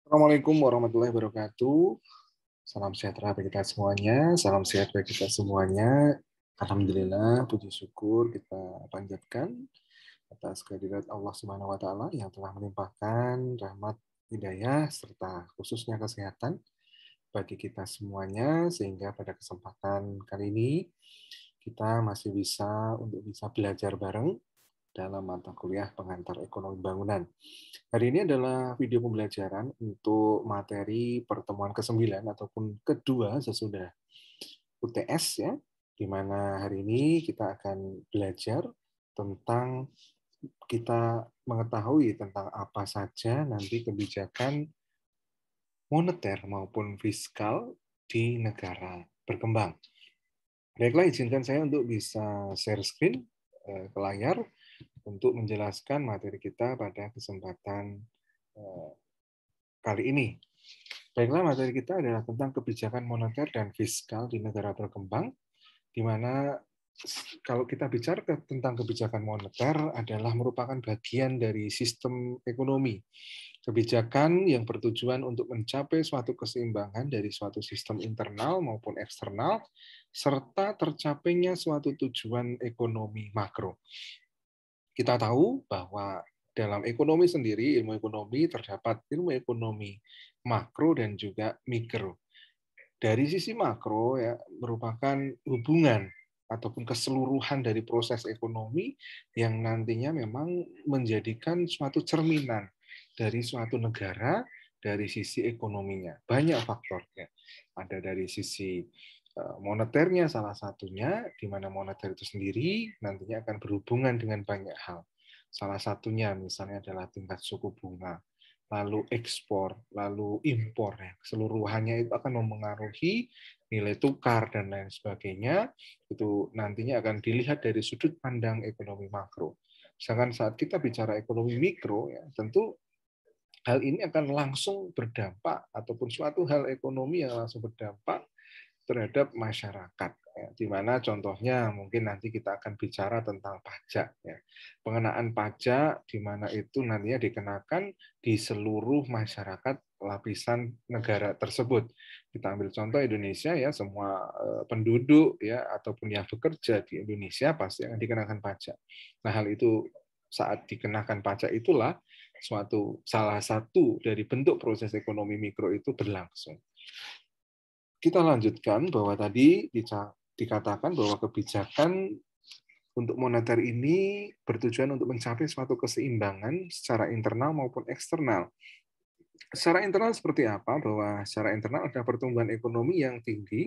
Assalamualaikum warahmatullahi wabarakatuh. Salam sejahtera bagi kita semuanya. Salam sehat bagi kita semuanya. Alhamdulillah, puji syukur kita panjatkan atas kehadirat Allah Subhanahu wa taala yang telah melimpahkan rahmat, hidayah serta khususnya kesehatan bagi kita semuanya sehingga pada kesempatan kali ini kita masih bisa belajar bareng dalam mata kuliah pengantar ekonomi bangunan. Hari ini adalah video pembelajaran untuk materi pertemuan ke-9 ataupun kedua sesudah UTS ya, di mana hari ini kita akan belajar tentang kita mengetahui tentang apa saja nanti kebijakan moneter maupun fiskal di negara berkembang. Baiklah, izinkan saya untuk bisa share screen ke layar untuk menjelaskan materi kita pada kesempatan kali ini. Baiklah, materi kita adalah tentang kebijakan moneter dan fiskal di negara berkembang, di mana kalau kita bicara tentang kebijakan moneter adalah merupakan bagian dari sistem ekonomi. Kebijakan yang bertujuan untuk mencapai suatu keseimbangan dari suatu sistem internal maupun eksternal, serta tercapainya suatu tujuan ekonomi makro. Kita tahu bahwa dalam ekonomi sendiri, ilmu ekonomi, terdapat ilmu ekonomi makro dan juga mikro. Dari sisi makro ya merupakan hubungan ataupun keseluruhan dari proses ekonomi yang nantinya memang menjadikan suatu cerminan dari suatu negara dari sisi ekonominya. Banyak faktornya. Ada dari sisi moneternya salah satunya, di mana moneter itu sendiri nantinya akan berhubungan dengan banyak hal. Salah satunya misalnya adalah tingkat suku bunga, lalu ekspor, lalu impor. Ya. Keseluruhannya itu akan memengaruhi nilai tukar dan lain sebagainya. Itu nantinya akan dilihat dari sudut pandang ekonomi makro. Sedangkan saat kita bicara ekonomi mikro, ya, tentu hal ini akan langsung berdampak ataupun suatu hal ekonomi yang langsung berdampak terhadap masyarakat. Ya, di mana contohnya mungkin nanti kita akan bicara tentang pajak. Ya. Pengenaan pajak di mana itu nantinya dikenakan di seluruh masyarakat lapisan negara tersebut. Kita ambil contoh Indonesia ya, semua penduduk ya ataupun yang bekerja di Indonesia pasti akan dikenakan pajak. Nah, hal itu saat dikenakan pajak itulah salah satu dari bentuk proses ekonomi mikro itu berlangsung. Kita lanjutkan bahwa tadi dikatakan bahwa kebijakan untuk moneter ini bertujuan untuk mencapai suatu keseimbangan secara internal maupun eksternal. Secara internal seperti apa? Bahwa secara internal ada pertumbuhan ekonomi yang tinggi,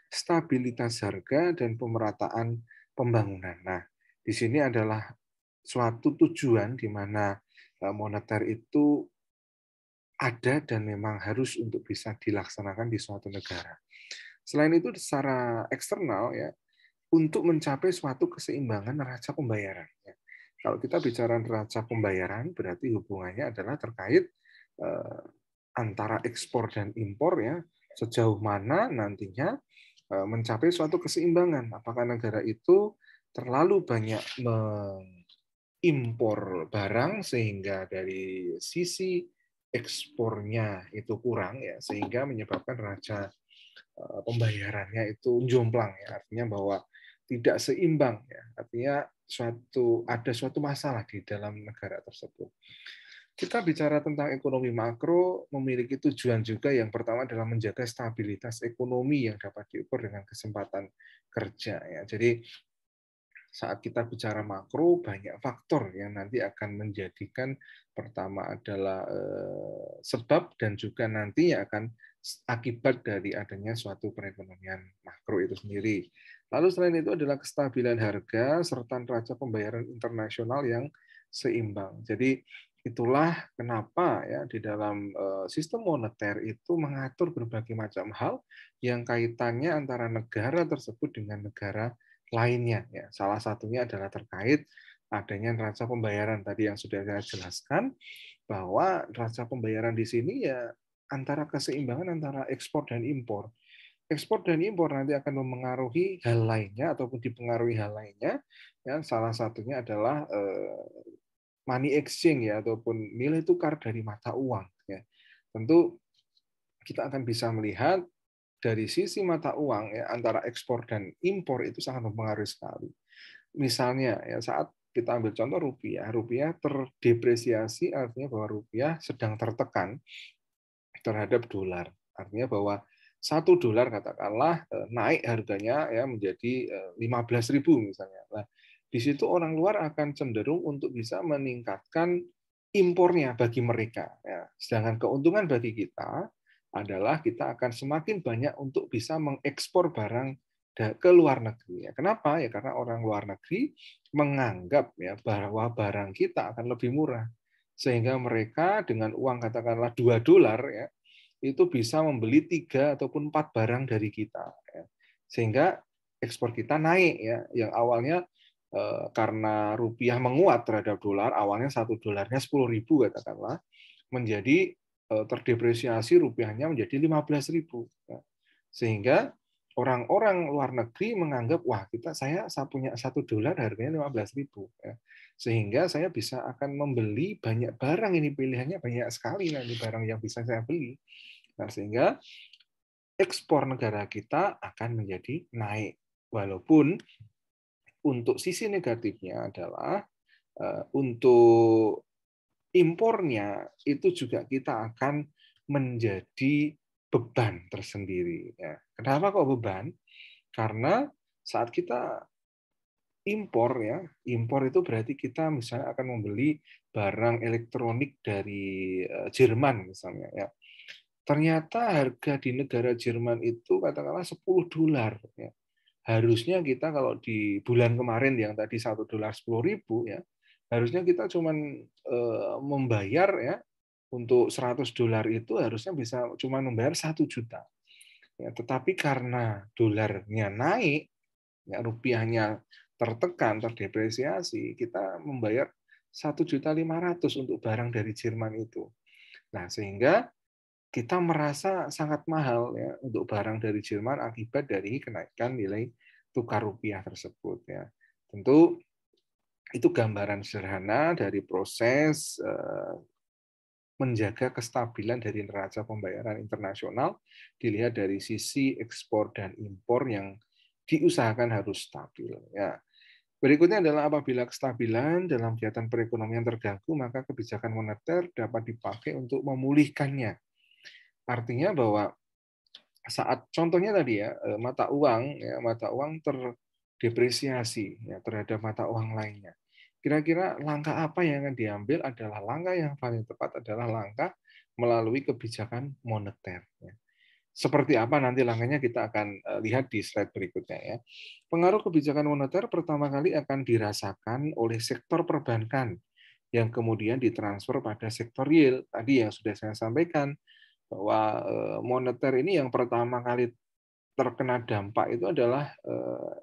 stabilitas harga, dan pemerataan pembangunan. Nah, di sini adalah suatu tujuan di mana moneter itu ada dan memang harus untuk bisa dilaksanakan di suatu negara. Selain itu secara eksternal ya untuk mencapai suatu keseimbangan neraca pembayaran. Ya. Kalau kita bicara neraca pembayaran berarti hubungannya adalah terkait antara ekspor dan impor ya sejauh mana nantinya mencapai suatu keseimbangan. Apakah negara itu terlalu banyak mengimpor barang sehingga dari sisi ekspornya itu kurang ya sehingga menyebabkan neraca pembayarannya itu jomplang ya artinya bahwa tidak seimbang ya artinya ada suatu masalah di dalam negara tersebut. Kita bicara tentang ekonomi makro memiliki tujuan juga yang pertama adalah menjaga stabilitas ekonomi yang dapat diukur dengan kesempatan kerja ya. Jadi saat kita bicara makro, banyak faktor yang nanti akan menjadikan pertama adalah sebab dan juga nantinya akan akibat dari adanya suatu perekonomian makro itu sendiri. Lalu selain itu adalah kestabilan harga serta neraca pembayaran internasional yang seimbang. Jadi itulah kenapa ya di dalam sistem moneter itu mengatur berbagai macam hal yang kaitannya antara negara tersebut dengan negara lainnya. Ya, salah satunya adalah terkait adanya neraca pembayaran tadi yang sudah saya jelaskan bahwa neraca pembayaran di sini ya antara keseimbangan antara ekspor dan impor. Ekspor dan impor nanti akan memengaruhi hal lainnya ataupun dipengaruhi hal lainnya. Ya, salah satunya adalah money exchange ya ataupun nilai tukar dari mata uang. Ya. tentu kita akan bisa melihat dari sisi mata uang ya, antara ekspor dan impor itu sangat mempengaruhi sekali. Misalnya ya, saat kita ambil contoh rupiah, rupiah terdepresiasi artinya bahwa rupiah sedang tertekan terhadap dolar. Artinya bahwa $1 katakanlah naik harganya ya menjadi 15.000 misalnya. Nah, di situ orang luar akan cenderung untuk bisa meningkatkan impornya bagi mereka. Ya. Sedangkan keuntungan bagi kita adalah kita akan semakin banyak untuk bisa mengekspor barang ke luar negeri. Kenapa? Ya karena orang luar negeri menganggap ya bahwa barang kita akan lebih murah. Sehingga mereka dengan uang katakanlah $2 ya, itu bisa membeli 3 ataupun 4 barang dari kita. Ya. Sehingga ekspor kita naik ya, yang awalnya karena rupiah menguat terhadap dolar, awalnya $1 10.000 katakanlah, menjadi terdepresiasi rupiahnya menjadi 15.000. Ya. Sehingga orang-orang luar negeri menganggap wah saya punya $1 harganya 15.000. Ya. Sehingga saya bisa akan membeli banyak barang, ini pilihannya banyak sekali nanti barang yang bisa saya beli. Nah, sehingga ekspor negara kita akan menjadi naik. Walaupun untuk sisi negatifnya adalah untuk impornya itu juga kita akan menjadi beban tersendiri. Ya. Kenapa kok beban? Karena saat kita impor itu berarti kita misalnya akan membeli barang elektronik dari Jerman misalnya. Ya. Ternyata harga di negara Jerman itu katakanlah $10. Ya. Harusnya kita kalau di bulan kemarin yang tadi $1 10.000 ya, harusnya kita cuman membayar ya untuk $100 itu harusnya bisa cuma membayar 1 juta. Ya, tetapi karena dolarnya naik, ya, rupiahnya tertekan, terdepresiasi, kita membayar 1.500.000 untuk barang dari Jerman itu. Nah, sehingga kita merasa sangat mahal ya untuk barang dari Jerman akibat dari kenaikan nilai tukar rupiah tersebut ya. Tentu itu gambaran sederhana dari proses menjaga kestabilan dari neraca pembayaran internasional dilihat dari sisi ekspor dan impor yang diusahakan harus stabil ya. Berikutnya adalah apabila kestabilan dalam kegiatan perekonomian terganggu, maka kebijakan moneter dapat dipakai untuk memulihkannya. Artinya bahwa saat contohnya tadi ya mata uang terdepresiasi ya terhadap mata uang lainnya. Kira-kira langkah apa yang akan diambil adalah langkah yang paling tepat adalah langkah melalui kebijakan moneter. Ya. Seperti apa nanti langkahnya kita akan lihat di slide berikutnya ya. Pengaruh kebijakan moneter pertama kali akan dirasakan oleh sektor perbankan yang kemudian ditransfer pada sektor real. Tadi yang sudah saya sampaikan bahwa moneter ini yang pertama kali terkena dampak itu adalah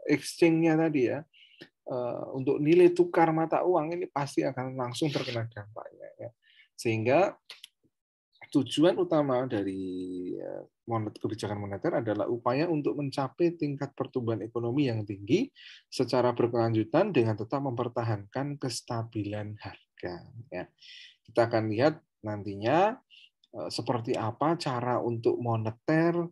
exchange-nya tadi ya. Untuk nilai tukar mata uang ini pasti akan langsung terkena dampaknya. Ya. Sehingga tujuan utama dari kebijakan moneter adalah upaya untuk mencapai tingkat pertumbuhan ekonomi yang tinggi secara berkelanjutan dengan tetap mempertahankan kestabilan harga. Ya. Kita akan lihat nantinya seperti apa cara untuk moneter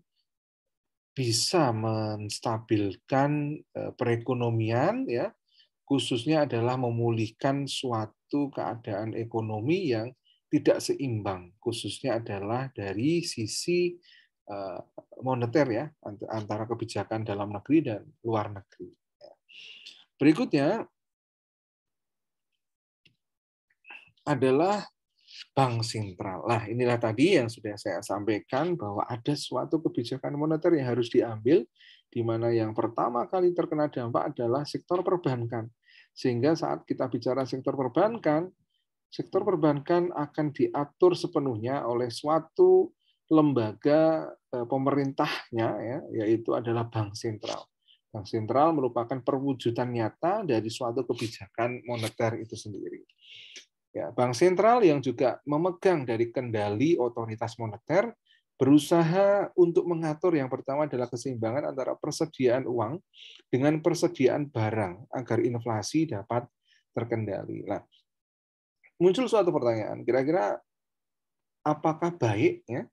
bisa menstabilkan perekonomian ya, khususnya adalah memulihkan suatu keadaan ekonomi yang tidak seimbang, khususnya adalah dari sisi moneter ya, antara kebijakan dalam negeri dan luar negeri. Berikutnya adalah bank sentral. Nah, inilah tadi yang sudah saya sampaikan bahwa ada suatu kebijakan moneter yang harus diambil, di mana yang pertama kali terkena dampak adalah sektor perbankan. Sehingga saat kita bicara sektor perbankan akan diatur sepenuhnya oleh suatu lembaga pemerintahnya, ya, yaitu adalah bank sentral. Bank sentral merupakan perwujudan nyata dari suatu kebijakan moneter itu sendiri. Ya, bank sentral yang juga memegang dari kendali otoritas moneter berusaha untuk mengatur yang pertama adalah keseimbangan antara persediaan uang dengan persediaan barang agar inflasi dapat terkendali. Nah, muncul suatu pertanyaan, kira-kira apakah baik ya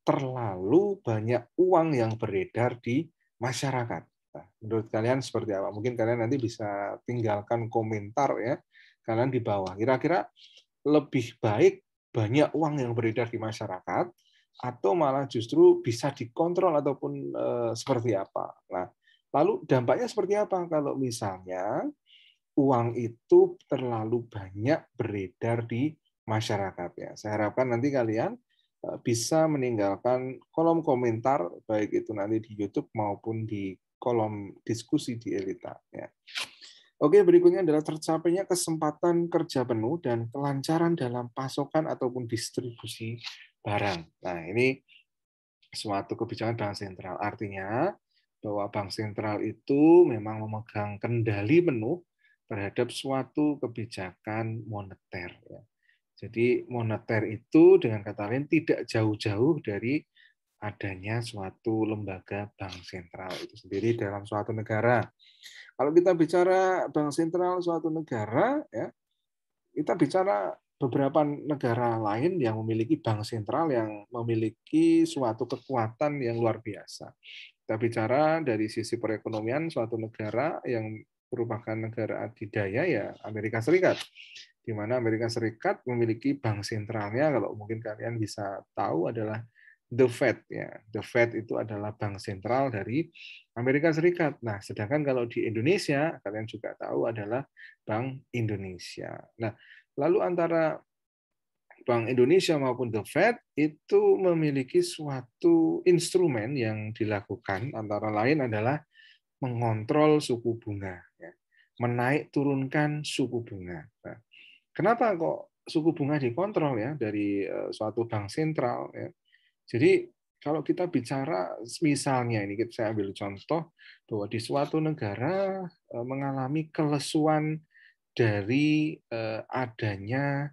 terlalu banyak uang yang beredar di masyarakat? Nah, menurut kalian seperti apa? Mungkin kalian nanti bisa tinggalkan komentar ya, kalian di bawah. Kira-kira lebih baik banyak uang yang beredar di masyarakat atau malah justru bisa dikontrol ataupun seperti apa? Nah, lalu dampaknya seperti apa kalau misalnya uang itu terlalu banyak beredar di masyarakat ya. Saya harapkan nanti kalian bisa meninggalkan kolom komentar baik itu nanti di YouTube maupun di kolom diskusi di Elita ya. Oke, berikutnya adalah tercapainya kesempatan kerja penuh dan kelancaran dalam pasokan ataupun distribusi barang. Nah, ini suatu kebijakan bank sentral. Artinya bahwa bank sentral itu memang memegang kendali penuh terhadap suatu kebijakan moneter. Ya. Jadi moneter itu dengan kata lain tidak jauh-jauh dari adanya suatu lembaga bank sentral itu sendiri dalam suatu negara. Kalau kita bicara bank sentral suatu negara, ya kita bicara beberapa negara lain yang memiliki bank sentral yang memiliki suatu kekuatan yang luar biasa. Kita bicara dari sisi perekonomian suatu negara yang merupakan negara adidaya ya Amerika Serikat, di mana Amerika Serikat memiliki bank sentralnya, kalau mungkin kalian bisa tahu adalah The Fed ya. The Fed itu adalah bank sentral dari Amerika Serikat. Nah, sedangkan kalau di Indonesia kalian juga tahu adalah Bank Indonesia. Nah, lalu antara Bank Indonesia maupun The Fed itu memiliki suatu instrumen yang dilakukan, antara lain adalah mengontrol suku bunga, ya. Menaik turunkan suku bunga. Nah, kenapa kok suku bunga dikontrol ya dari suatu bank sentral? Ya? Jadi kalau kita bicara misalnya ini saya ambil contoh bahwa di suatu negara mengalami kelesuan dari adanya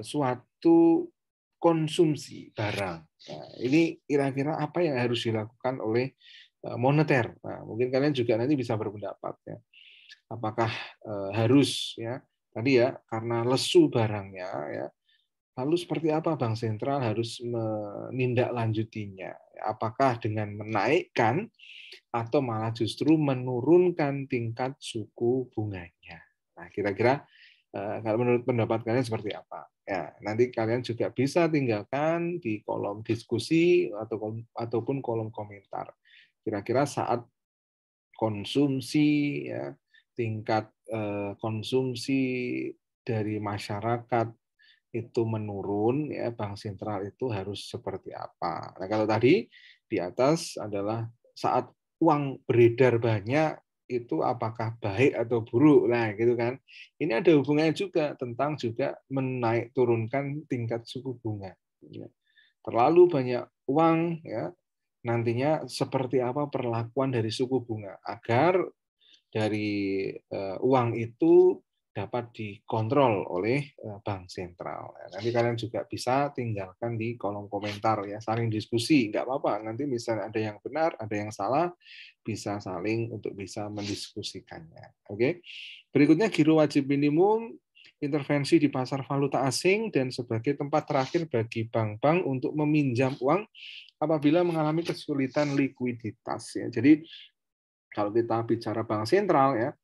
suatu konsumsi barang. Nah, ini kira-kira apa yang harus dilakukan oleh moneter? Nah, mungkin kalian juga nanti bisa berpendapat ya. Apakah harus ya tadi ya karena lesu barangnya ya. Lalu seperti apa Bank Sentral harus menindaklanjutinya? Apakah dengan menaikkan atau malah justru menurunkan tingkat suku bunganya? Nah, kira-kira kalau menurut pendapat kalian seperti apa? Ya, nanti kalian juga bisa tinggalkan di kolom diskusi ataupun kolom komentar. Kira-kira saat konsumsi ya, tingkat konsumsi dari masyarakat itu menurun ya, bank sentral itu harus seperti apa. Nah, kalau tadi di atas adalah saat uang beredar banyak itu apakah baik atau buruk. Nah, gitu kan. Ini ada hubungannya juga tentang juga menaik turunkan tingkat suku bunga. Ya. Terlalu banyak uang ya, nantinya seperti apa perlakuan dari suku bunga agar dari uang itu dapat dikontrol oleh bank sentral. Nanti kalian juga bisa tinggalkan di kolom komentar ya, saling diskusi, nggak apa-apa. Nanti misalnya ada yang benar, ada yang salah, bisa saling untuk bisa mendiskusikannya. Oke. Berikutnya giro wajib minimum, intervensi di pasar valuta asing dan sebagai tempat terakhir bagi bank-bank untuk meminjam uang apabila mengalami kesulitan likuiditas ya. Jadi kalau kita bicara bank sentral ya,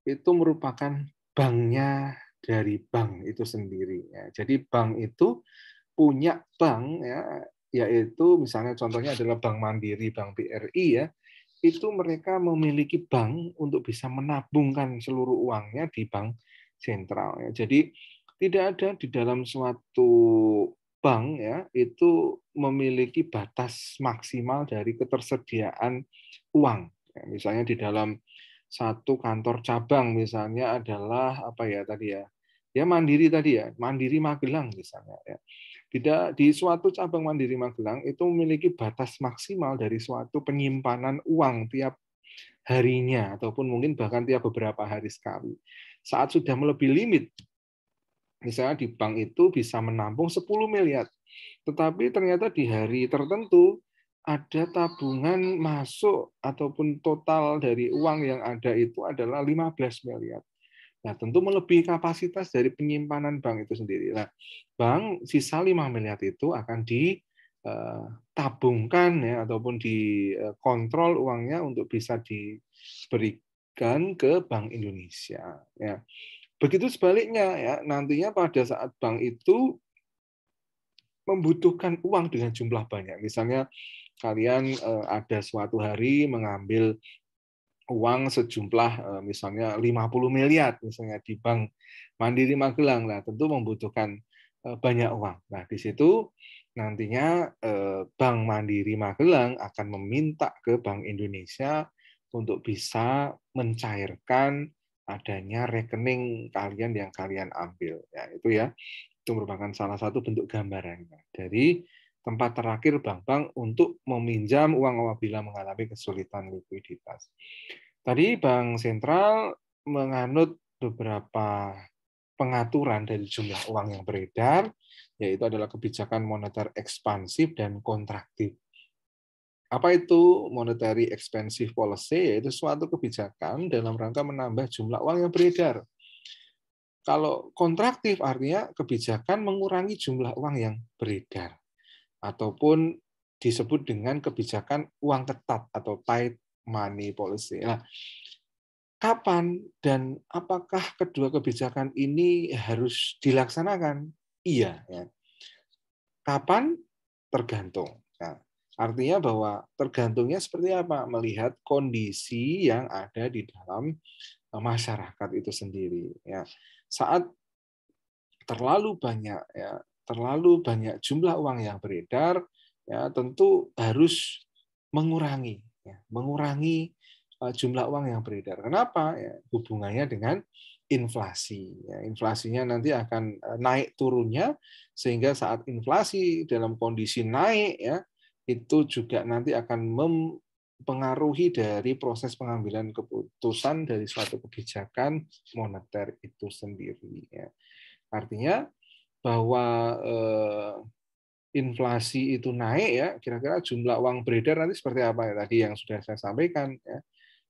itu merupakan banknya dari bank itu sendiri. Ya. Jadi bank itu punya bank ya, yaitu misalnya contohnya adalah Bank Mandiri, Bank BRI ya, itu mereka memiliki bank untuk bisa menabungkan seluruh uangnya di bank sentral. Ya. Jadi tidak ada di dalam suatu bank ya itu memiliki batas maksimal dari ketersediaan uang. Ya, misalnya di dalam satu kantor cabang misalnya adalah apa ya tadi ya, ya Mandiri tadi ya, Mandiri Magelang misalnya ya. Tidak di suatu cabang Mandiri Magelang itu memiliki batas maksimal dari suatu penyimpanan uang tiap harinya ataupun mungkin bahkan tiap beberapa hari sekali. Saat sudah melebihi limit, misalnya di bank itu bisa menampung 10 miliar. Tetapi ternyata di hari tertentu ada tabungan masuk ataupun total dari uang yang ada itu adalah 15 miliar. Nah, tentu melebihi kapasitas dari penyimpanan bank itu sendiri. Nah, bank sisa 5 miliar itu akan ditabungkan ya ataupun dikontrol uangnya untuk bisa diberikan ke Bank Indonesia ya. Begitu sebaliknya ya, nantinya pada saat bank itu membutuhkan uang dengan jumlah banyak. Misalnya kalian ada suatu hari mengambil uang sejumlah misalnya 50 miliar misalnya di Bank Mandiri Magelang. Nah, tentu membutuhkan banyak uang. Nah, di situ nantinya Bank Mandiri Magelang akan meminta ke Bank Indonesia untuk bisa mencairkan adanya rekening kalian yang kalian ambil. Ya, itu ya. Itu merupakan salah satu bentuk gambarannya dari tempat terakhir bank-bank untuk meminjam uang apabila mengalami kesulitan likuiditas. Tadi Bank Sentral menganut beberapa pengaturan dari jumlah uang yang beredar, yaitu adalah kebijakan moneter ekspansif dan kontraktif. Apa itu monetary expansive policy? Yaitu suatu kebijakan dalam rangka menambah jumlah uang yang beredar. Kalau kontraktif artinya kebijakan mengurangi jumlah uang yang beredar ataupun disebut dengan kebijakan uang ketat atau tight money policy. Nah, kapan dan apakah kedua kebijakan ini harus dilaksanakan? Iya, ya. Kapan? Tergantung. Nah, artinya bahwa tergantungnya seperti apa? Melihat kondisi yang ada di dalam masyarakat itu sendiri. Ya, saat terlalu banyak jumlah uang yang beredar, ya tentu harus mengurangi jumlah uang yang beredar. Kenapa? Ya, hubungannya dengan inflasi. Ya, inflasinya nanti akan naik turunnya, sehingga saat inflasi dalam kondisi naik, ya itu juga nanti akan mempengaruhi dari proses pengambilan keputusan dari suatu kebijakan moneter itu sendiri. Ya. Artinya bahwa inflasi itu naik ya, kira-kira jumlah uang beredar nanti seperti apa ya tadi yang sudah saya sampaikan ya.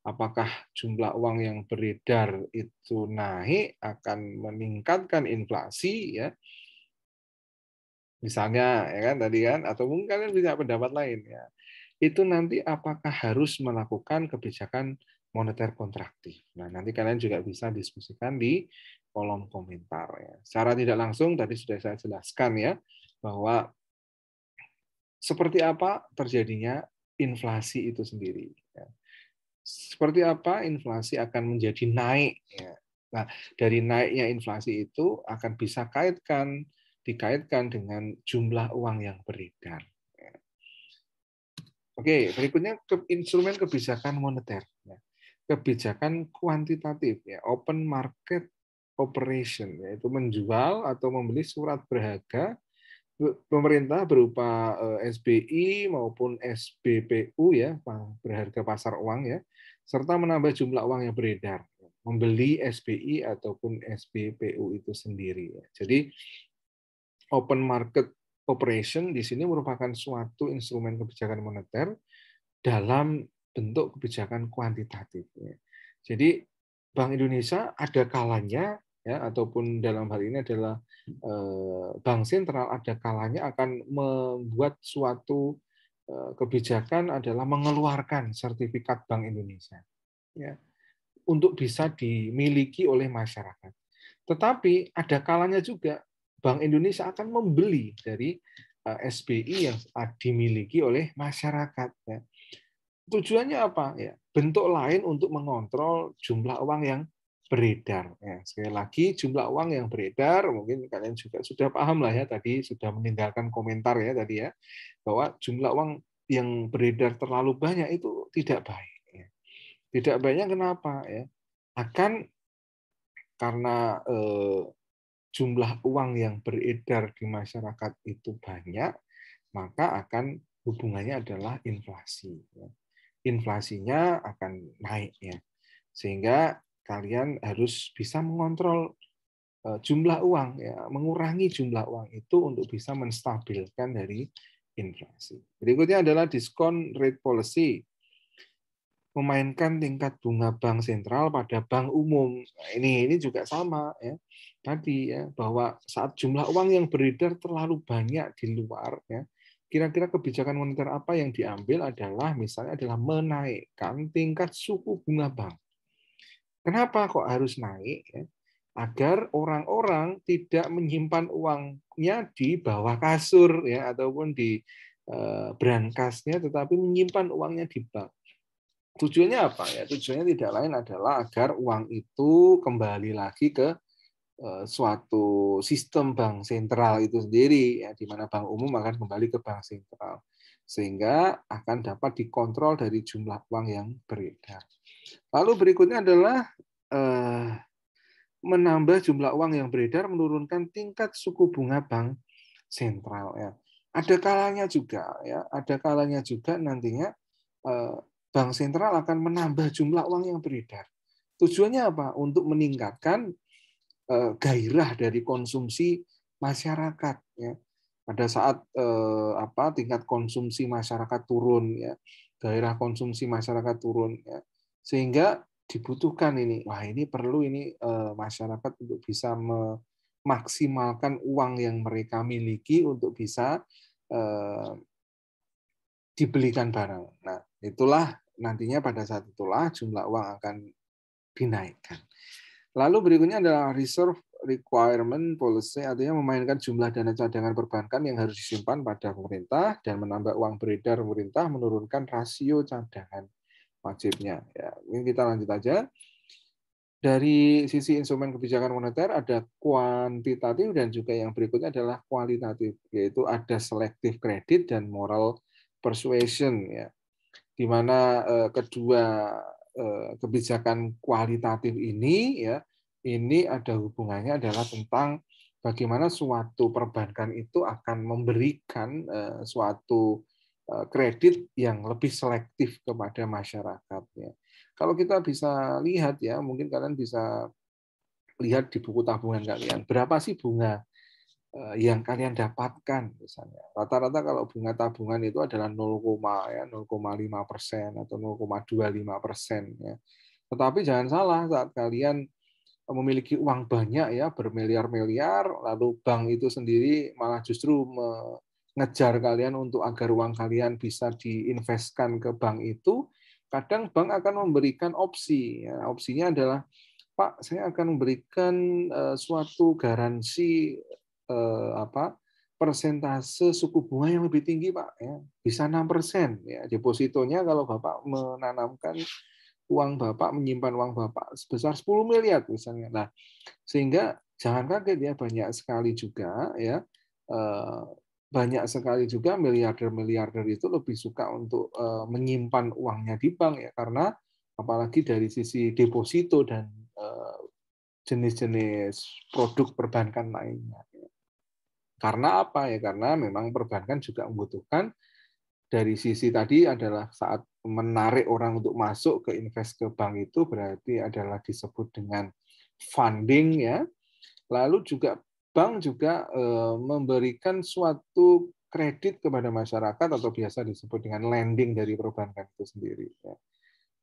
Apakah jumlah uang yang beredar itu naik akan meningkatkan inflasi ya? Misalnya ya kan tadi kan, atau mungkin kalian punya pendapat lain ya. Itu nanti apakah harus melakukan kebijakan moneter kontraktif. Nah, nanti kalian juga bisa diskusikan di kolom komentar ya. Secara tidak langsung tadi sudah saya jelaskan ya bahwa seperti apa terjadinya inflasi itu sendiri. Ya. Seperti apa inflasi akan menjadi naik. Ya. Nah, dari naiknya inflasi itu akan bisa dikaitkan dengan jumlah uang yang beredar. Ya. Oke, berikutnya instrumen kebijakan moneter. Ya. Kebijakan kuantitatif, ya, open market operation, yaitu menjual atau membeli surat berharga pemerintah berupa SBI maupun SBPU ya, berharga pasar uang ya, serta menambah jumlah uang yang beredar, membeli SBI ataupun SBPU itu sendiri. Ya. Jadi open market operation di sini merupakan suatu instrumen kebijakan moneter dalam bentuk kebijakan kuantitatif. Ya. Jadi Bank Indonesia ada kalanya ya ataupun dalam hal ini adalah bank sentral ada kalanya akan membuat suatu kebijakan adalah mengeluarkan sertifikat Bank Indonesia ya untuk bisa dimiliki oleh masyarakat. Tetapi ada kalanya juga Bank Indonesia akan membeli dari SBI yang dimiliki oleh masyarakat ya. Tujuannya apa ya? Bentuk lain untuk mengontrol jumlah uang yang beredar. Ya, sekali lagi jumlah uang yang beredar mungkin kalian juga sudah paham lah ya tadi sudah meninggalkan komentar ya tadi ya bahwa jumlah uang yang beredar terlalu banyak itu tidak baik. Ya. Tidak baiknya kenapa ya? Akan karena jumlah uang yang beredar di masyarakat itu banyak, maka akan hubungannya adalah inflasi. Ya. Inflasinya akan naik ya. Sehingga kalian harus bisa mengontrol jumlah uang ya, mengurangi jumlah uang itu untuk bisa menstabilkan dari inflasi. Berikutnya adalah diskon rate policy. memainkan tingkat bunga bank sentral pada bank umum. Nah, ini juga sama ya. Tadi ya, bahwa saat jumlah uang yang beredar terlalu banyak di luar ya, kira-kira kebijakan moneter apa yang diambil adalah misalnya adalah menaikkan tingkat suku bunga bank. Kenapa kok harus naik ya? Agar orang-orang tidak menyimpan uangnya di bawah kasur ya ataupun di brankasnya, tetapi menyimpan uangnya di bank. Tujuannya apa ya? Tujuannya tidak lain adalah agar uang itu kembali lagi ke suatu sistem bank sentral itu sendiri, ya, di mana bank umum akan kembali ke bank sentral, sehingga akan dapat dikontrol dari jumlah uang yang beredar. Lalu berikutnya adalah menambah jumlah uang yang beredar, menurunkan tingkat suku bunga bank sentral. Ya. Ada kalanya juga, ya, ada kalanya juga nantinya bank sentral akan menambah jumlah uang yang beredar. Tujuannya apa? Untuk meningkatkan gairah dari konsumsi masyarakat. Ya. Pada saat tingkat konsumsi masyarakat turun, ya, gairah konsumsi masyarakat turun, ya, sehingga dibutuhkan ini. Wah, ini perlu ini masyarakat untuk bisa memaksimalkan uang yang mereka miliki untuk bisa dibelikan barang. Nah, itulah nantinya pada saat itulah jumlah uang akan dinaikkan. Lalu berikutnya adalah reserve requirement policy, artinya memainkan jumlah dana cadangan perbankan yang harus disimpan pada pemerintah dan menambah uang beredar pemerintah, menurunkan rasio cadangan wajibnya. Ya, ini kita lanjut aja. Dari sisi instrumen kebijakan moneter ada kuantitatif dan juga yang berikutnya adalah kualitatif, yaitu ada selective credit dan moral persuasion, ya, di mana kedua kebijakan kualitatif ini ya ini ada hubungannya adalah tentang bagaimana suatu perbankan itu akan memberikan suatu kredit yang lebih selektif kepada masyarakatnya. Kalau kita bisa lihat ya, mungkin kalian bisa lihat di buku tabungan kalian, berapa sih bunga yang kalian dapatkan misalnya. Rata-rata kalau bunga tabungan itu adalah 0,5% atau 0,25%. Ya. Tetapi jangan salah, saat kalian memiliki uang banyak ya bermiliar-miliar, lalu bank itu sendiri malah justru mengejar kalian untuk agar uang kalian bisa diinvestkan ke bank itu, kadang bank akan memberikan opsi. Ya. Opsinya adalah, Pak, saya akan memberikan suatu garansi persentase suku bunga yang lebih tinggi, Pak, ya. Bisa 6%, ya. Depositonya kalau Bapak menanamkan uang Bapak, menyimpan uang Bapak sebesar 10 miliar misalnya. Nah, sehingga jangan kaget ya, banyak sekali juga ya miliarder-miliarder itu lebih suka untuk menyimpan uangnya di bank ya, karena apalagi dari sisi deposito dan jenis-jenis produk perbankan lainnya. Karena apa ya? Karena memang perbankan juga membutuhkan dari sisi tadi adalah saat menarik orang untuk masuk ke invest ke bank itu berarti adalah disebut dengan funding ya. Lalu juga bank juga memberikan suatu kredit kepada masyarakat atau biasa disebut dengan lending dari perbankan itu sendiri. Ya.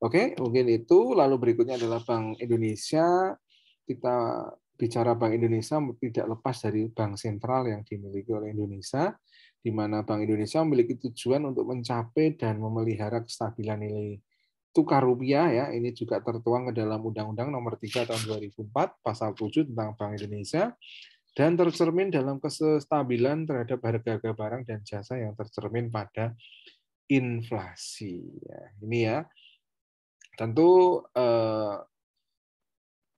Oke, mungkin itu. Lalu berikutnya adalah Bank Indonesia. Kita bicara Bank Indonesia tidak lepas dari bank sentral yang dimiliki oleh Indonesia, di mana Bank Indonesia memiliki tujuan untuk mencapai dan memelihara kestabilan nilai tukar rupiah ya. Ini juga tertuang ke dalam Undang-Undang Nomor 3 Tahun 2004 Pasal 7 tentang Bank Indonesia dan tercermin dalam kestabilan terhadap harga-harga barang dan jasa yang tercermin pada inflasi. Ya, ini ya. Tentu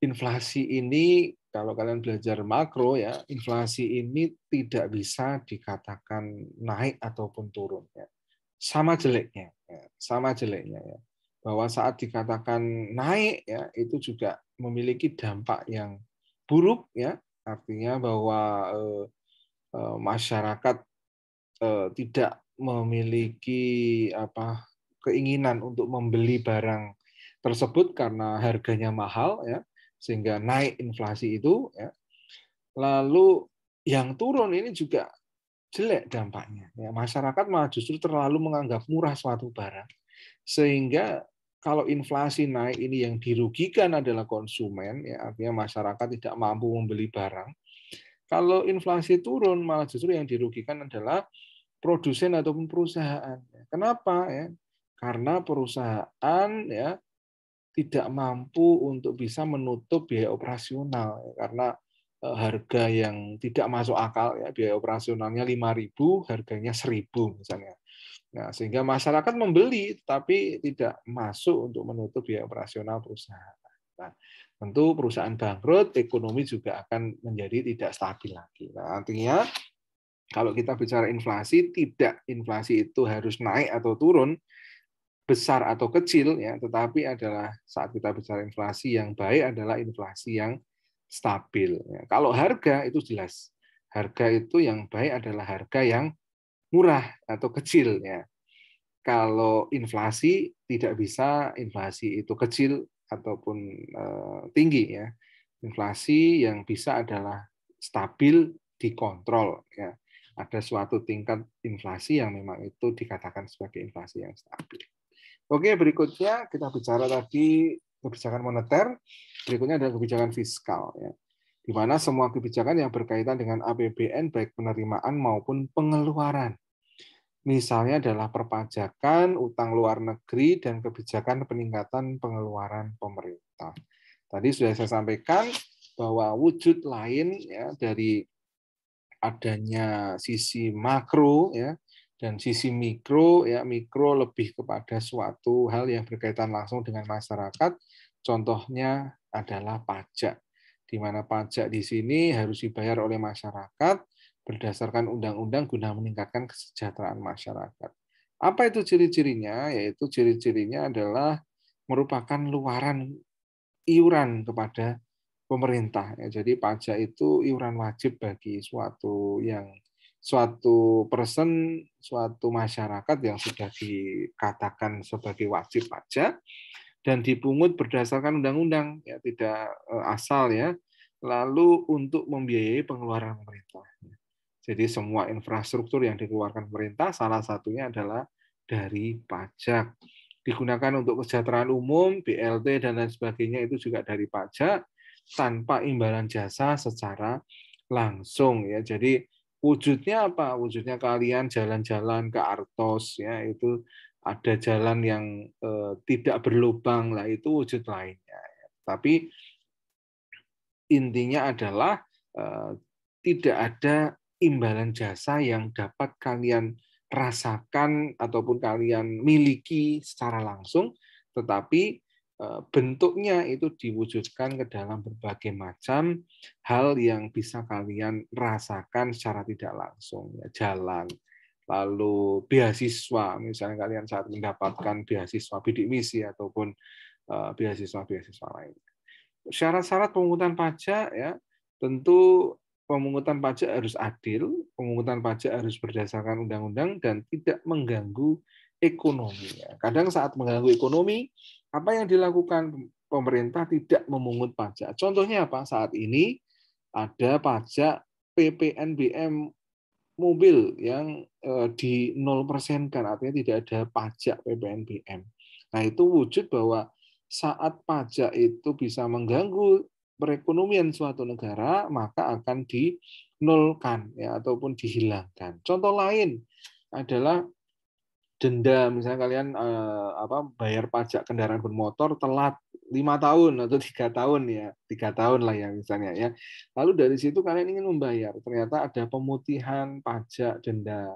inflasi ini kalau kalian belajar makro ya, inflasi ini tidak bisa dikatakan naik ataupun turun ya. Sama jeleknya ya. Bahwa saat dikatakan naik ya, itu juga memiliki dampak yang buruk ya. Artinya bahwa masyarakat tidak memiliki keinginan untuk membeli barang tersebut karena harganya mahal ya, sehingga naik inflasi itu ya. Lalu yang turun ini juga jelek dampaknya ya. Masyarakat malah justru terlalu menganggap murah suatu barang sehingga kalau inflasi naik ini yang dirugikan adalah konsumen, ya artinya masyarakat tidak mampu membeli barang. Kalau inflasi turun, malah justru yang dirugikan adalah produsen ataupun perusahaan. Kenapa? Ya? Karena perusahaan ya tidak mampu untuk bisa menutup biaya operasional, ya. Karena harga yang tidak masuk akal, ya biaya operasionalnya 5.000, harganya 1.000 misalnya. Nah, sehingga masyarakat membeli tapi tidak masuk untuk menutup biaya operasional perusahaan. Nah, tentu perusahaan bangkrut, ekonomi juga akan menjadi tidak stabil lagi. Nah, artinya kalau kita bicara inflasi, tidak inflasi itu harus naik atau turun, besar atau kecil, ya, tetapi adalah saat kita bicara inflasi yang baik adalah inflasi yang stabil. Ya. Kalau harga itu jelas, harga itu yang baik adalah harga yang murah atau kecil, ya. Kalau inflasi tidak bisa inflasi itu kecil ataupun tinggi, ya. Inflasi yang bisa adalah stabil, dikontrol, ya. Ada suatu tingkat inflasi yang memang itu dikatakan sebagai inflasi yang stabil. Oke, berikutnya kita bicara tadi kebijakan moneter, berikutnya adalah kebijakan fiskal, ya. Di mana semua kebijakan yang berkaitan dengan APBN baik penerimaan maupun pengeluaran. Misalnya adalah perpajakan, utang luar negeri, dan kebijakan peningkatan pengeluaran pemerintah. Tadi sudah saya sampaikan bahwa wujud lain ya dari adanya sisi makro ya dan sisi mikro ya, mikro lebih kepada suatu hal yang berkaitan langsung dengan masyarakat. Contohnya adalah pajak, di mana pajak di sini harus dibayar oleh masyarakat berdasarkan undang-undang guna meningkatkan kesejahteraan masyarakat. Apa itu ciri-cirinya? Yaitu ciri-cirinya adalah merupakan luaran iuran kepada pemerintah. Jadi pajak itu iuran wajib bagi suatu person, suatu masyarakat yang sudah dikatakan sebagai wajib pajak dan dipungut berdasarkan undang-undang, ya tidak asal ya. Lalu untuk membiayai pengeluaran pemerintah. Jadi semua infrastruktur yang dikeluarkan pemerintah salah satunya adalah dari pajak. Digunakan untuk kesejahteraan umum, BLT dan lain sebagainya itu juga dari pajak tanpa imbalan jasa secara langsung ya. Jadi wujudnya apa? Wujudnya kalian jalan-jalan ke Artos ya, itu ada jalan yang tidak berlubang lah, itu wujud lainnya. Tapi intinya adalah tidak ada imbalan jasa yang dapat kalian rasakan ataupun kalian miliki secara langsung, tetapi bentuknya itu diwujudkan ke dalam berbagai macam hal yang bisa kalian rasakan secara tidak langsung, ya, jalan, lalu beasiswa, misalnya kalian saat mendapatkan beasiswa bidik misi ataupun beasiswa-beasiswa lain. Syarat-syarat pemungutan pajak ya, tentu pemungutan pajak harus adil, pemungutan pajak harus berdasarkan undang-undang dan tidak mengganggu ekonomi. Kadang saat mengganggu ekonomi, apa yang dilakukan pemerintah tidak memungut pajak. Contohnya apa? Saat ini ada pajak PPNBM mobil yang di 0% kan, artinya tidak ada pajak PPNBM. Nah, itu wujud bahwa saat pajak itu bisa mengganggu perekonomian suatu negara, maka akan dinolkan ya ataupun dihilangkan. Contoh lain adalah denda, misalnya kalian bayar pajak kendaraan bermotor telat 5 tahun atau 3 tahun ya, 3 tahun lah ya misalnya ya. Lalu dari situ kalian ingin membayar, ternyata ada pemutihan pajak denda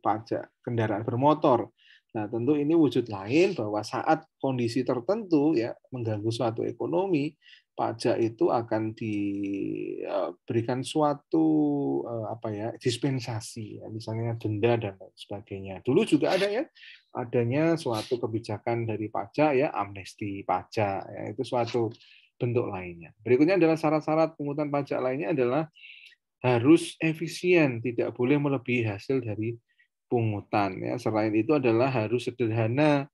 pajak kendaraan bermotor. Nah, tentu ini wujud lain bahwa saat kondisi tertentu ya mengganggu suatu ekonomi, pajak itu akan diberikan suatu dispensasi, ya, misalnya denda dan lain sebagainya. Dulu juga ada ya, adanya suatu kebijakan dari pajak ya, amnesti pajak ya, itu suatu bentuk lainnya. Berikutnya adalah syarat-syarat pungutan pajak lainnya adalah harus efisien, tidak boleh melebihi hasil dari pungutan. Ya. Selain itu adalah harus sederhana,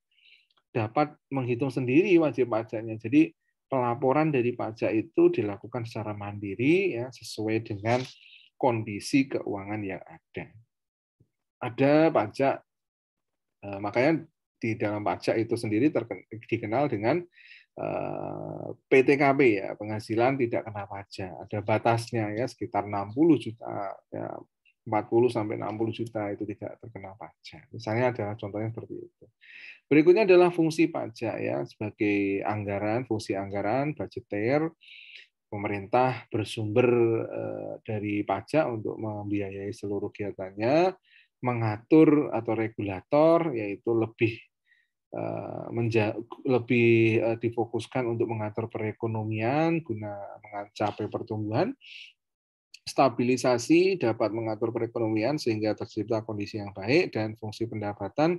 dapat menghitung sendiri wajib pajaknya. Jadi pelaporan dari pajak itu dilakukan secara mandiri, ya, sesuai dengan kondisi keuangan yang ada. Ada pajak, makanya di dalam pajak itu sendiri dikenal dengan PTKP ya, penghasilan tidak kena pajak. Ada batasnya ya, sekitar 60 juta ya, 40 sampai 60 juta itu tidak terkena pajak. Misalnya ada contohnya seperti itu. Berikutnya adalah fungsi pajak ya, sebagai anggaran, fungsi anggaran, budgeter. Pemerintah bersumber dari pajak untuk membiayai seluruh kegiatannya, mengatur atau regulator yaitu lebih difokuskan untuk mengatur perekonomian guna mencapai pertumbuhan, stabilisasi dapat mengatur perekonomian sehingga tercipta kondisi yang baik, dan fungsi pendapatan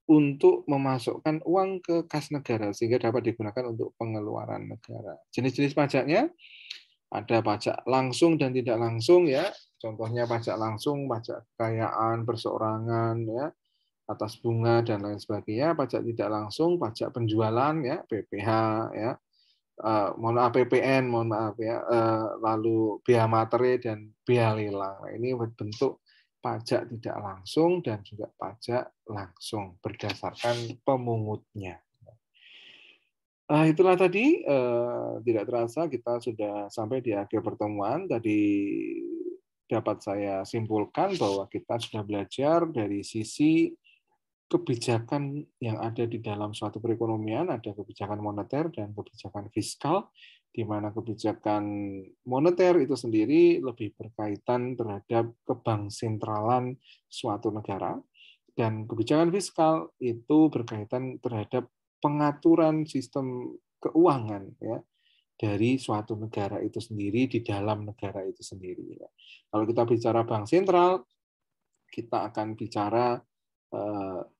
untuk memasukkan uang ke kas negara sehingga dapat digunakan untuk pengeluaran negara. Jenis-jenis pajaknya ada pajak langsung dan tidak langsung ya. Contohnya pajak langsung, pajak kekayaan, perseorangan ya, atas bunga dan lain sebagainya. Pajak tidak langsung, pajak penjualan ya, PPh ya. Mohon maaf PPN, mohon maaf ya. Lalu bea materai dan bea lelang. Nah, ini bentuk pajak tidak langsung dan juga pajak langsung berdasarkan pemungutnya. Itulah tadi, tidak terasa kita sudah sampai di akhir pertemuan. Tadi dapat saya simpulkan bahwa kita sudah belajar dari sisi kebijakan yang ada di dalam suatu perekonomian, ada kebijakan moneter dan kebijakan fiskal, di mana kebijakan moneter itu sendiri lebih berkaitan terhadap kebanksentralan suatu negara, dan kebijakan fiskal itu berkaitan terhadap pengaturan sistem keuangan ya dari suatu negara itu sendiri di dalam negara itu sendiri. Kalau kita bicara bank sentral, kita akan bicara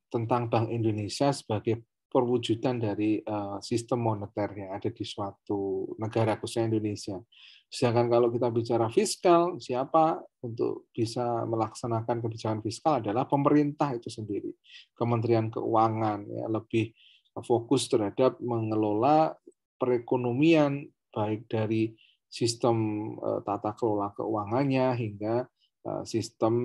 tentang Bank Indonesia sebagai perwujudan dari sistem moneter yang ada di suatu negara, khususnya Indonesia. Sedangkan kalau kita bicara fiskal, siapa untuk bisa melaksanakan kebijakan fiskal adalah pemerintah itu sendiri. Kementerian Keuangan ya, lebih fokus terhadap mengelola perekonomian, baik dari sistem tata kelola keuangannya hingga sistem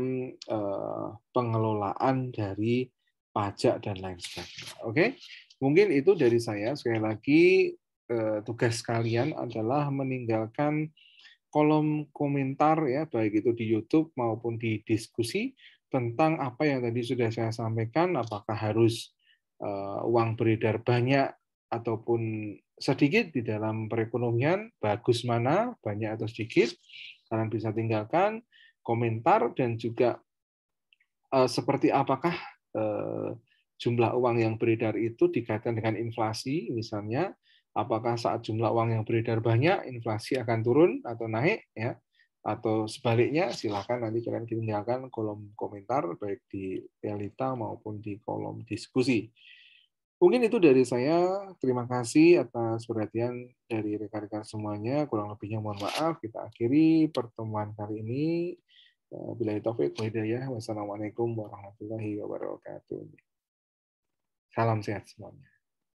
pengelolaan dari pajak dan lain sebagainya. Oke, mungkin itu dari saya. Sekali lagi, tugas kalian adalah meninggalkan kolom komentar ya, baik itu di YouTube maupun di diskusi tentang apa yang tadi sudah saya sampaikan. Apakah harus uang beredar banyak ataupun sedikit di dalam perekonomian, bagus mana, banyak atau sedikit. Kalian bisa tinggalkan komentar, dan juga seperti apakah jumlah uang yang beredar itu dikaitkan dengan inflasi, misalnya apakah saat jumlah uang yang beredar banyak, inflasi akan turun atau naik, ya, atau sebaliknya. Silakan nanti kalian tinggalkan kolom komentar baik di realita maupun di kolom diskusi. Mungkin itu dari saya. Terima kasih atas perhatian dari rekan-rekan semuanya. Kurang lebihnya mohon maaf. Kita akhiri pertemuan kali ini. Billahi taufik wa hidayah. Wassalamualaikum warahmatullahi wabarakatuh. Salam sehat semuanya.